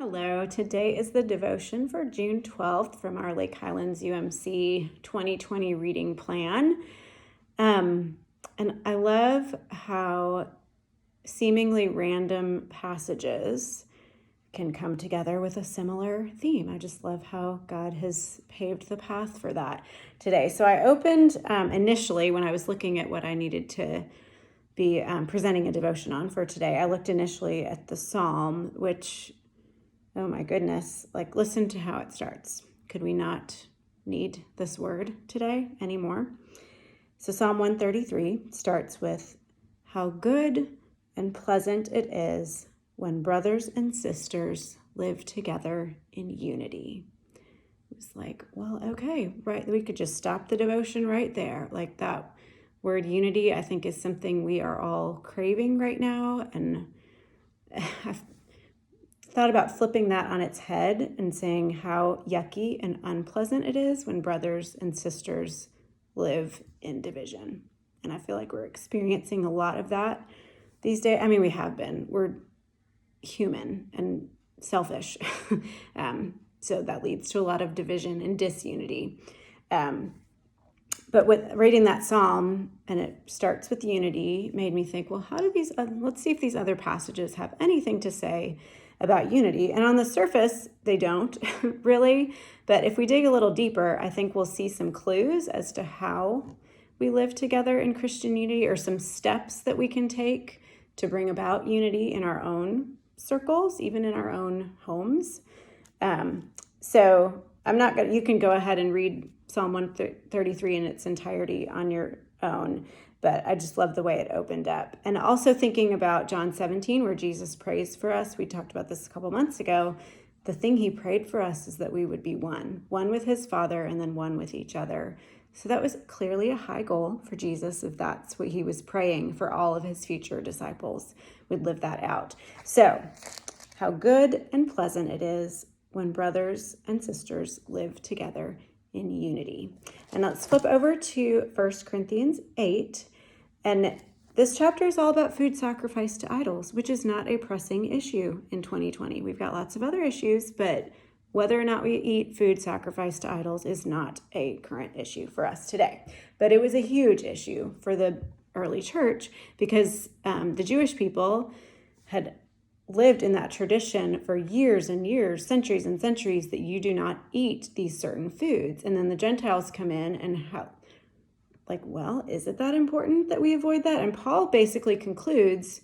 Hello, today is the devotion for June 12th from our Lake Highlands UMC 2020 reading plan. And I love how seemingly random passages can come together with a similar theme. I just love how God has paved the path for that today. So I opened initially when I was looking at what I needed to be presenting a devotion on for today. I looked initially at the Psalm, which, oh my goodness, like listen to how it starts. Could we not need this word today anymore? So Psalm 133 starts with, how good and pleasant it is when brothers and sisters live together in unity. It was like, well, okay, right. We could just stop the devotion right there. Like that word unity, I think, is something we are all craving right now. And I've thought about flipping that on its head and saying how yucky and unpleasant it is when brothers and sisters live in division. And I feel like we're experiencing a lot of that these days. I mean, we have been. We're human and selfish. So that leads to a lot of division and disunity. But with reading that psalm, and it starts with unity, made me think, well, how do these, let's see if these other passages have anything to say about unity. And on the surface, they don't really. But if we dig a little deeper, I think we'll see some clues as to how we live together in Christian unity, or some steps that we can take to bring about unity in our own circles, even in our own homes. So I'm not going to, you can go ahead and read Psalm 133 in its entirety on your own, but I just love the way it opened up. And also thinking about John 17, where Jesus prays for us. We talked about this a couple months ago. The thing he prayed for us is that we would be one with his Father and then one with each other. So that was clearly a high goal for Jesus, if that's what he was praying for all of his future disciples would live that out. So how good and pleasant it is when brothers and sisters live together in unity. And let's flip over to 1 Corinthians 8. And this chapter is all about food sacrifice to idols, which is not a pressing issue in 2020. We've got lots of other issues, but whether or not we eat food sacrificed to idols is not a current issue for us today. But it was a huge issue for the early church because the Jewish people had lived in that tradition for years and years, centuries and centuries, that you do not eat these certain foods. And then the Gentiles come in and well, is it that important that we avoid that? And Paul basically concludes,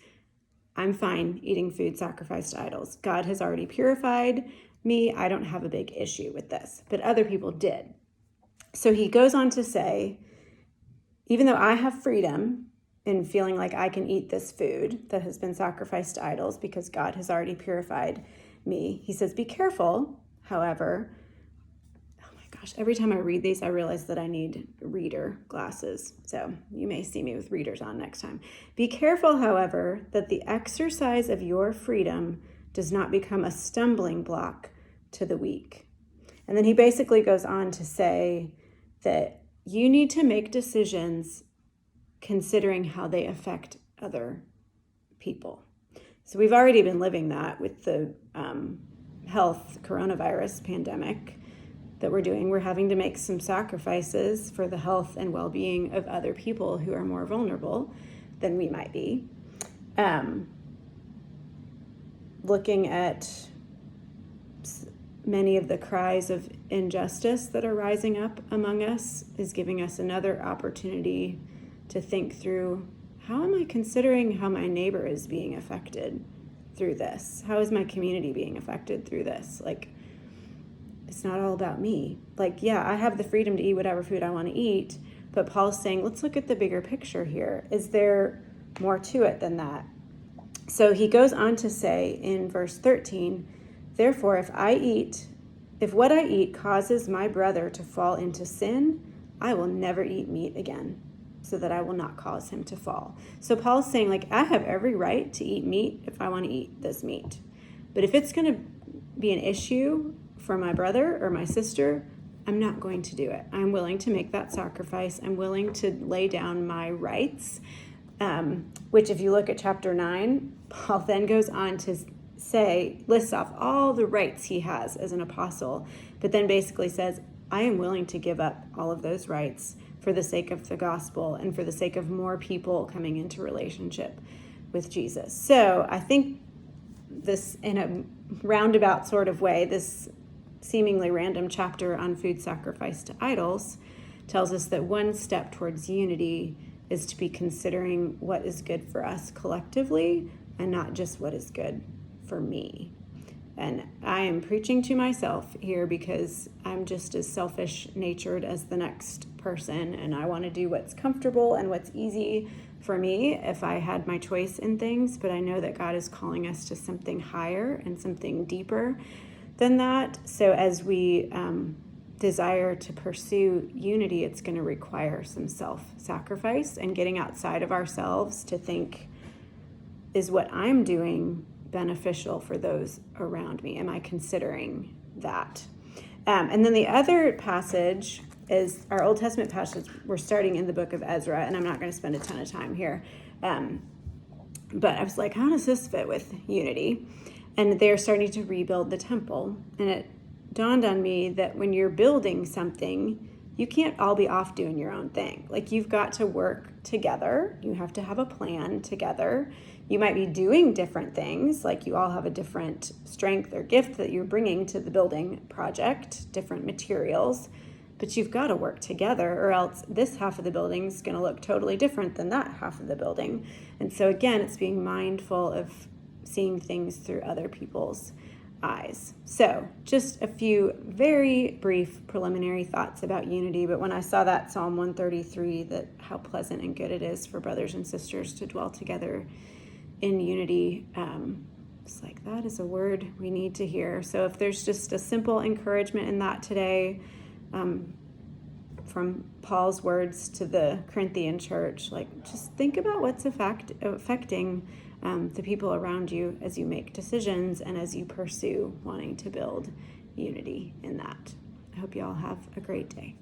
I'm fine eating food sacrificed to idols. God has already purified me. I don't have a big issue with this, but other people did. So he goes on to say, even though I have freedom in feeling like I can eat this food that has been sacrificed to idols because God has already purified me, he says, be careful, however. Oh my gosh, every time I read these, I realize that I need reader glasses. So you may see me with readers on next time. Be careful, however, that the exercise of your freedom does not become a stumbling block to the weak. And then he basically goes on to say that you need to make decisions considering how they affect other people. So we've already been living that with the health coronavirus pandemic that we're doing. We're having to make some sacrifices for the health and well-being of other people who are more vulnerable than we might be. Looking at many of the cries of injustice that are rising up among us is giving us another opportunity to think through, how am I considering how my neighbor is being affected through this? How is my community being affected through this? Like, it's not all about me. Like, yeah, I have the freedom to eat whatever food I want to eat, but Paul's saying, let's look at the bigger picture here. Is there more to it than that? So he goes on to say in verse 13, therefore, if what I eat causes my brother to fall into sin, I will never eat meat again, so that I will not cause him to fall. So Paul's saying, like, I have every right to eat meat if I want to eat this meat. But if it's going to be an issue for my brother or my sister, I'm not going to do it. I'm willing to make that sacrifice. I'm willing to lay down my rights, which if you look at chapter 9, Paul then goes on to lists off all the rights he has as an apostle, but then basically says, I am willing to give up all of those rights for the sake of the gospel and for the sake of more people coming into relationship with Jesus. So I think this, in a roundabout sort of way, this seemingly random chapter on food sacrifice to idols tells us that one step towards unity is to be considering what is good for us collectively and not just what is good for me. And I am preaching to myself here because I'm just as selfish natured as the next person, and I want to do what's comfortable and what's easy for me if I had my choice in things, but I know that God is calling us to something higher and something deeper than that. So as we desire to pursue unity, it's going to require some self-sacrifice and getting outside of ourselves to think, is what I'm doing beneficial for those around me? Am I considering that? And then the other passage is our Old Testament passage. We're starting in the book of Ezra, and I'm not going to spend a ton of time here. But I was like, how does this fit with unity? And they're starting to rebuild the temple. And it dawned on me that when you're building something, you can't all be off doing your own thing. Like, you've got to work together. You have to have a plan together. You might be doing different things, like you all have a different strength or gift that you're bringing to the building project, different materials, but you've got to work together, or else this half of the building is going to look totally different than that half of the building. And so again, it's being mindful of seeing things through other people's eyes. So just a few very brief preliminary thoughts about unity. But when I saw that Psalm 133, that how pleasant and good it is for brothers and sisters to dwell together in unity, it's like, that is a word we need to hear. So if there's just a simple encouragement in that today, from Paul's words to the Corinthian church, like, just think about what's affecting the people around you as you make decisions and as you pursue wanting to build unity in that. I hope you all have a great day.